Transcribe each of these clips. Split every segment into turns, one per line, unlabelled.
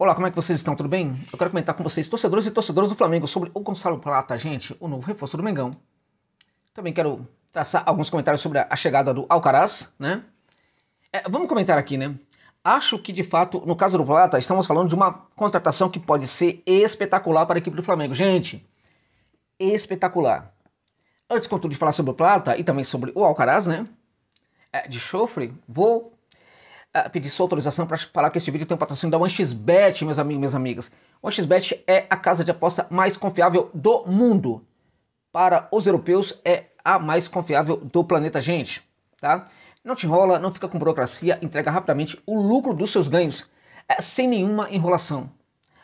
Olá, como é que vocês estão? Tudo bem? Eu quero comentar com vocês, torcedores e torcedoras do Flamengo, sobre o Gonçalo Plata, gente, o novo reforço do Mengão. Também quero traçar alguns comentários sobre a chegada do Alcaraz, né? Vamos comentar aqui, né? Acho que, de fato, no caso do Plata, estamos falando de uma contratação que pode ser espetacular para a equipe do Flamengo. Gente, espetacular. Antes, contudo, de falar sobre o Plata e também sobre o Alcaraz, né? De chofre, vou pedir sua autorização para falar que este vídeo tem um patrocínio da 1xBet, meus amigos e minhas amigas. 1xBet é a casa de aposta mais confiável do mundo. Para os europeus, é a mais confiável do planeta, gente, tá? Não te enrola, não fica com burocracia, entrega rapidamente o lucro dos seus ganhos, sem nenhuma enrolação.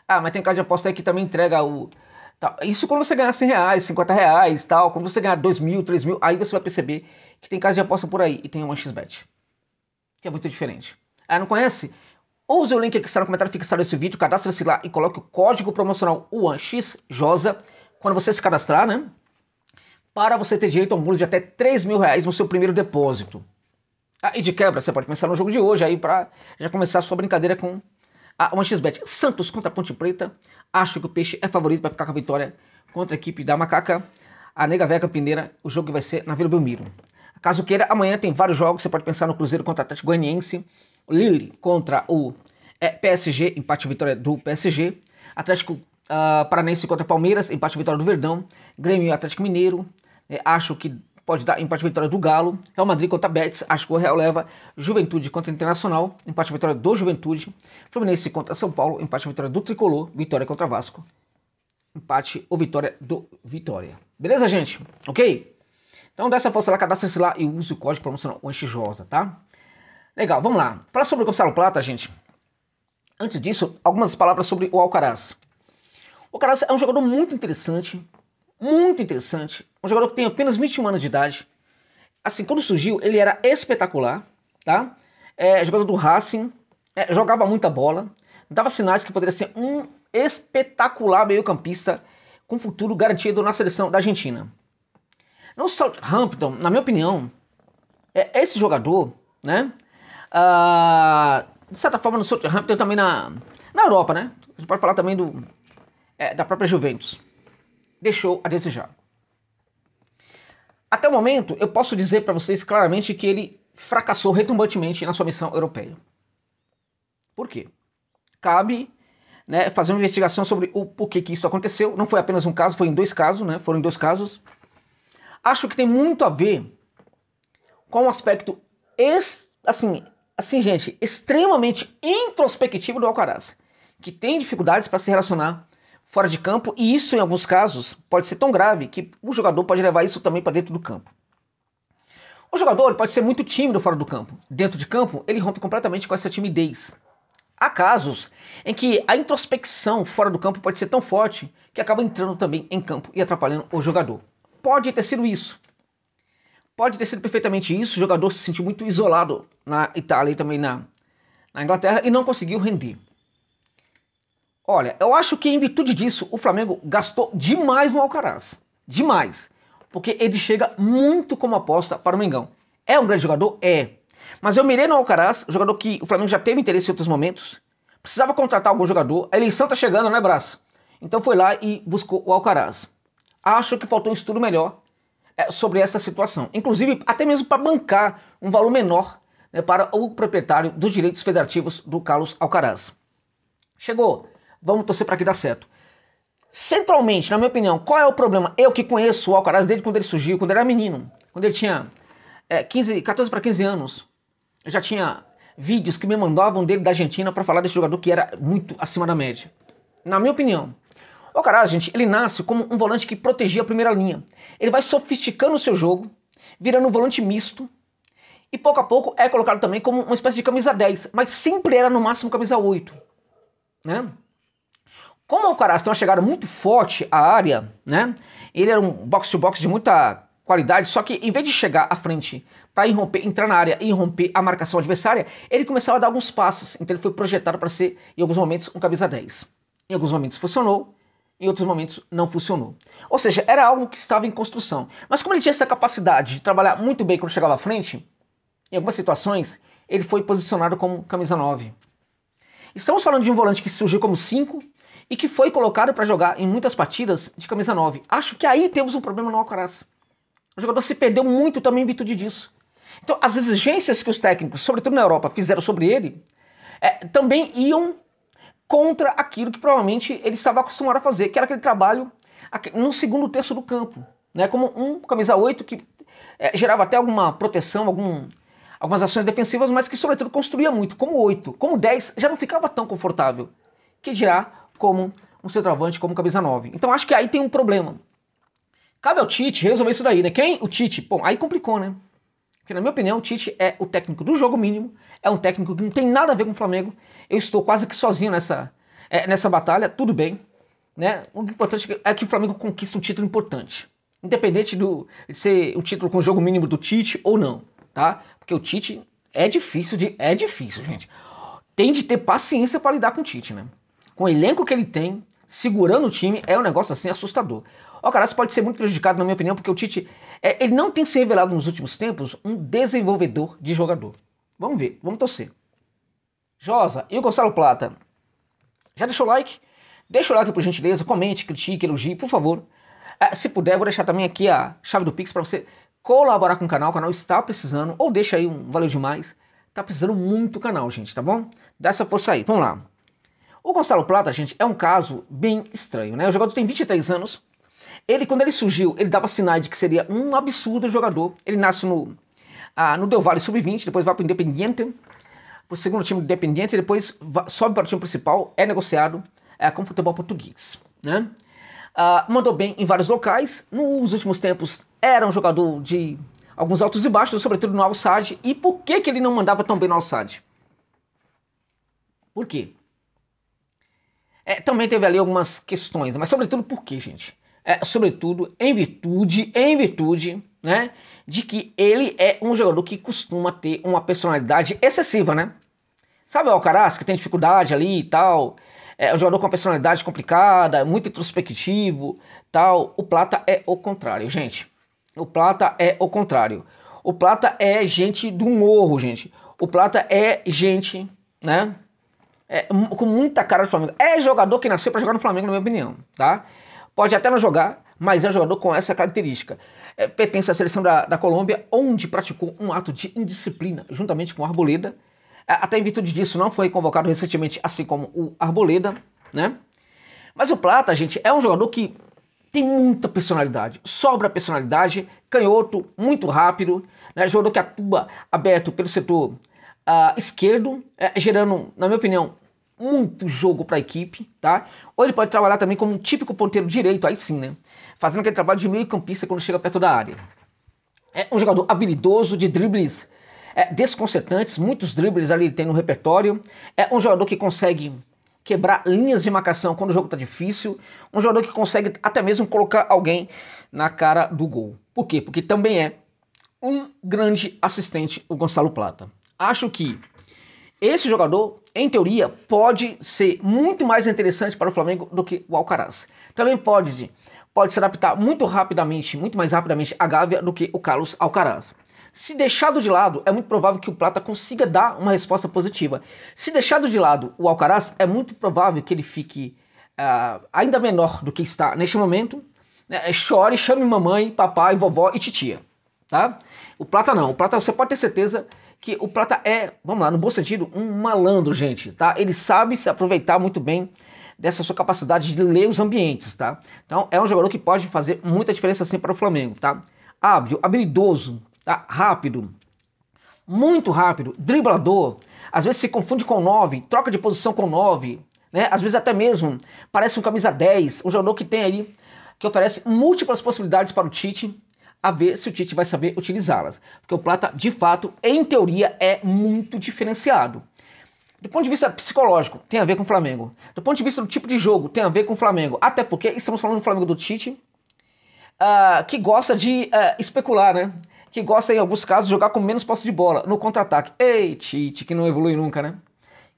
Mas tem casa de aposta aí que também entrega o... Isso quando você ganhar 100 reais, 50 reais, tal. Quando você ganhar 2 mil, 3 mil, aí você vai perceber que tem casa de aposta por aí e tem uma 1xBet, que é muito diferente. Não conhece? Use o link que está no comentário fixado desse vídeo, cadastre-se lá e coloque o código promocional UANXJOSA quando você se cadastrar, né? Para você ter direito a um bônus de até 3 mil reais no seu primeiro depósito. E de quebra, você pode começar no jogo de hoje aí para já começar a sua brincadeira com a 1xBet. Santos contra a Ponte Preta. Acho que o Peixe é favorito para ficar com a vitória contra a equipe da Macaca. A Nega Véia Campineira, o jogo vai ser na Vila Belmiro. Caso queira, amanhã tem vários jogos. Você pode pensar no Cruzeiro contra o Atlético Goianiense, Lille contra o PSG, empate e vitória do PSG, Atlético Paranaense contra Palmeiras, empate e vitória do Verdão, Grêmio e Atlético Mineiro, acho que pode dar empate e vitória do Galo, Real Madrid contra Betis, acho que o Real leva, Juventude contra Internacional, empate e vitória do Juventude, Fluminense contra São Paulo, empate e vitória do Tricolor, vitória contra Vasco, empate ou vitória do Vitória. Beleza, gente? Ok? Então dessa força lá, cadastre-se lá e use o código promocional UANXJOSA, tá? Legal, vamos lá. Falar sobre o Gonçalo Plata, gente. Antes disso, algumas palavras sobre o Alcaraz. O Alcaraz é um jogador muito interessante. Muito interessante. Um jogador que tem apenas 21 anos de idade. Assim, quando surgiu, ele era espetacular, tá? Jogador do Racing, jogava muita bola, dava sinais que poderia ser um espetacular meio-campista com futuro garantido na seleção da Argentina. No Southampton, na minha opinião, esse jogador, né? De certa forma no Southampton, também na Europa, né? A gente pode falar também da própria Juventus. Deixou a desejar. Até o momento, eu posso dizer para vocês claramente que ele fracassou retumbantemente na sua missão europeia. Por quê? Cabe, né, fazer uma investigação sobre o porquê que isso aconteceu. Não foi apenas um caso, foi em 2 casos, né? Foram em 2 casos. Acho que tem muito a ver com um aspecto, gente, extremamente introspectivo do Alcaraz, que tem dificuldades para se relacionar fora de campo, e isso, em alguns casos, pode ser tão grave que o jogador pode levar isso também para dentro do campo. O jogador pode ser muito tímido fora do campo. Dentro de campo, ele rompe completamente com essa timidez. Há casos em que a introspecção fora do campo pode ser tão forte que acaba entrando também em campo e atrapalhando o jogador. Pode ter sido isso. Pode ter sido perfeitamente isso. O jogador se sentiu muito isolado na Itália e também na Inglaterra e não conseguiu render. Olha, eu acho que em virtude disso o Flamengo gastou demais no Alcaraz. Demais. Porque ele chega muito como aposta para o Mengão. É um grande jogador? É. Mas eu mirei no Alcaraz, jogador que o Flamengo já teve interesse em outros momentos. Precisava contratar algum jogador. A eleição tá chegando, né, Braço? Então foi lá e buscou o Alcaraz. Acho que faltou um estudo melhor sobre essa situação. Inclusive, até mesmo para bancar um valor menor, né, para o proprietário dos direitos federativos do Carlos Alcaraz. Chegou. Vamos torcer para que dê certo. Centralmente, na minha opinião, qual é o problema? Eu que conheço o Alcaraz desde quando ele surgiu, quando ele era menino. Quando ele tinha 14 para 15 anos. Eu já tinha vídeos que me mandavam dele da Argentina para falar desse jogador que era muito acima da média. Na minha opinião. O Alcaraz, gente, ele nasce como um volante que protegia a primeira linha. Ele vai sofisticando o seu jogo, virando um volante misto, e pouco a pouco é colocado também como uma espécie de camisa 10, mas sempre era no máximo camisa 8, né? Como o Alcaraz tem uma chegada muito forte à área, né? Ele era um box-to-box de muita qualidade, só que em vez de chegar à frente para irromper, entrar na área e irromper a marcação adversária, ele começava a dar alguns passes, então ele foi projetado para ser, em alguns momentos, um camisa 10. Em alguns momentos funcionou, em outros momentos não funcionou. Ou seja, era algo que estava em construção. Mas como ele tinha essa capacidade de trabalhar muito bem quando chegava à frente, em algumas situações, ele foi posicionado como camisa 9. Estamos falando de um volante que surgiu como 5 e que foi colocado para jogar em muitas partidas de camisa 9. Acho que aí temos um problema no Alcaraz. O jogador se perdeu muito também em virtude disso. Então, as exigências que os técnicos, sobretudo na Europa, fizeram sobre ele, também iam contra aquilo que provavelmente ele estava acostumado a fazer, que era aquele trabalho no segundo terço do campo, né? Como um camisa 8 que gerava até alguma proteção, algumas ações defensivas, mas que sobretudo construía muito. Como 8, como 10, já não ficava tão confortável, que dirá como um centroavante, como camisa 9. Então acho que aí tem um problema. Cabe ao Tite resolver isso daí, né? Quem? O Tite. Bom, aí complicou, né? Porque na minha opinião o Tite é o técnico do jogo mínimo, é um técnico que não tem nada a ver com o Flamengo. Eu estou quase que sozinho nessa batalha, tudo bem, né? O importante é que o Flamengo conquista um título importante, independente de ser um título com o jogo mínimo do Tite ou não, tá? Porque o Tite é difícil, gente. Tem de ter paciência para lidar com o Tite, né? Com o elenco que ele tem, segurando o time, é um negócio assim assustador. O Alcaraz pode ser muito prejudicado, na minha opinião, porque o Tite, ele não tem se revelado nos últimos tempos um desenvolvedor de jogador. Vamos ver, vamos torcer. Josa e o Gonçalo Plata, já deixou o like? Deixa o like por gentileza, comente, critique, elogie, por favor. Se puder, vou deixar também aqui a chave do Pix para você colaborar com o canal está precisando, ou deixa aí um valeu demais, tá precisando muito do canal, gente, tá bom? Dá essa força aí, vamos lá. O Gonçalo Plata, gente, é um caso bem estranho, né? O jogador tem 23 anos, quando ele surgiu, ele dava sinais de que seria um absurdo jogador. Ele nasce no Del Valle Sub-20, depois vai para o Independiente, para o segundo time do Independiente, depois sobe para o time principal, é negociado com o futebol português, né? Mandou bem em vários locais, nos últimos tempos era um jogador de alguns altos e baixos, sobretudo no Al-Sadd. E por que ele não mandava tão bem no Al-Sadd? Por quê? Também teve ali algumas questões, mas sobretudo por quê, gente? Sobretudo em virtude, né, de que ele é um jogador que costuma ter uma personalidade excessiva, né? Sabe o Alcaraz, que tem dificuldade ali e tal, é um jogador com uma personalidade complicada, muito introspectivo, tal. O Plata é o contrário, gente. O Plata é o contrário. O Plata é gente do morro, gente. O Plata é gente, né, com muita cara do Flamengo. É jogador que nasceu para jogar no Flamengo, na minha opinião, tá? Pode até não jogar, mas é um jogador com essa característica. Pertence à seleção da Colômbia, onde praticou um ato de indisciplina, juntamente com o Arboleda. Até em virtude disso, não foi convocado recentemente, assim como o Arboleda, né? Mas o Plata, gente, é um jogador que tem muita personalidade, sobra personalidade, canhoto, muito rápido, né? Jogador que atua aberto pelo setor esquerdo, gerando, na minha opinião, muito jogo para a equipe, tá? Ou ele pode trabalhar também como um típico ponteiro direito, aí sim, né? Fazendo aquele trabalho de meio campista quando chega perto da área. É um jogador habilidoso, de dribles desconcertantes, muitos dribles ali ele tem no repertório. É um jogador que consegue quebrar linhas de marcação quando o jogo tá difícil. Um jogador que consegue até mesmo colocar alguém na cara do gol. Por quê? Porque também é um grande assistente, o Gonçalo Plata. Acho que esse jogador, em teoria, pode ser muito mais interessante para o Flamengo do que o Alcaraz. Também pode se adaptar muito mais rapidamente a Gávea do que o Carlos Alcaraz. Se deixado de lado, é muito provável que o Plata consiga dar uma resposta positiva. Se deixado de lado o Alcaraz, é muito provável que ele fique ainda menor do que está neste momento, né? Chore, chame mamãe, papai, vovó e titia, tá? O Plata não. O Plata, você pode ter certeza que o Plata é, vamos lá, no bom sentido, um malandro, gente, tá? Ele sabe se aproveitar muito bem dessa sua capacidade de ler os ambientes, tá? Então, é um jogador que pode fazer muita diferença sempre para o Flamengo, tá? Hábil, habilidoso, tá? Rápido, muito rápido, driblador, às vezes se confunde com 9, troca de posição com 9, né? Às vezes até mesmo parece um camisa 10, um jogador que tem aí, que oferece múltiplas possibilidades para o Tite, a ver se o Tite vai saber utilizá-las. Porque o Plata, de fato, em teoria, é muito diferenciado. Do ponto de vista psicológico, tem a ver com o Flamengo. Do ponto de vista do tipo de jogo, tem a ver com o Flamengo. Até porque estamos falando do Flamengo do Tite, que gosta de especular, né? Que gosta, em alguns casos, de jogar com menos posse de bola, no contra-ataque. Ei, Tite, que não evolui nunca, né?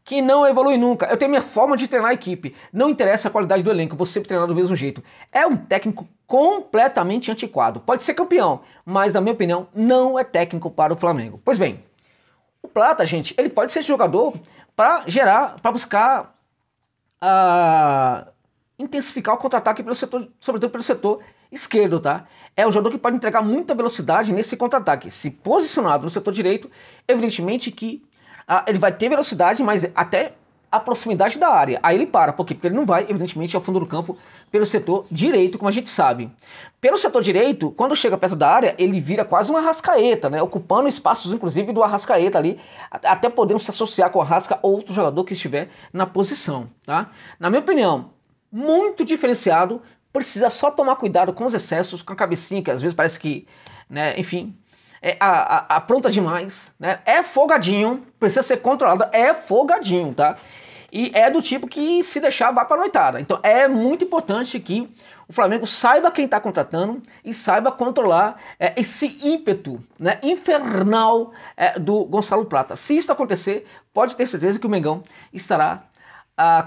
Que não evolui nunca. Eu tenho minha forma de treinar a equipe. Não interessa a qualidade do elenco, vou sempre treinar do mesmo jeito. É um técnico completamente antiquado. Pode ser campeão, mas, na minha opinião, não é técnico para o Flamengo. Pois bem, O Plata, gente, ele pode ser esse jogador para gerar, para buscar intensificar o contra-ataque pelo setor, sobretudo pelo setor esquerdo, tá? É um jogador que pode entregar muita velocidade nesse contra-ataque. Se posicionado no setor direito, evidentemente que ele vai ter velocidade, mas até a proximidade da área. Aí ele para. Por quê? Porque ele não vai, evidentemente, ao fundo do campo pelo setor direito, como a gente sabe. Pelo setor direito, quando chega perto da área, ele vira quase uma Arrascaeta, né? Ocupando espaços, inclusive, do Arrascaeta ali, até podendo se associar com o Arrasca ou outro jogador que estiver na posição, tá? Na minha opinião, muito diferenciado, precisa só tomar cuidado com os excessos, com a cabecinha, que às vezes parece que, né, enfim, apronta demais, né? É folgadinho, precisa ser controlado, é folgadinho, tá? E é do tipo que se deixar vai pra noitada. Então é muito importante que o Flamengo saiba quem tá contratando e saiba controlar esse ímpeto, né, infernal do Gonçalo Plata. Se isso acontecer, pode ter certeza que o Mengão estará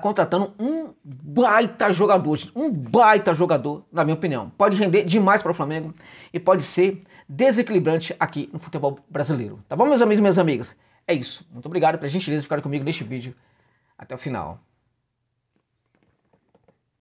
contratando um baita jogador, na minha opinião. Pode render demais para o Flamengo e pode ser desequilibrante aqui no futebol brasileiro. Tá bom, meus amigos e minhas amigas? É isso. Muito obrigado pela gentileza de ficar comigo neste vídeo até o final.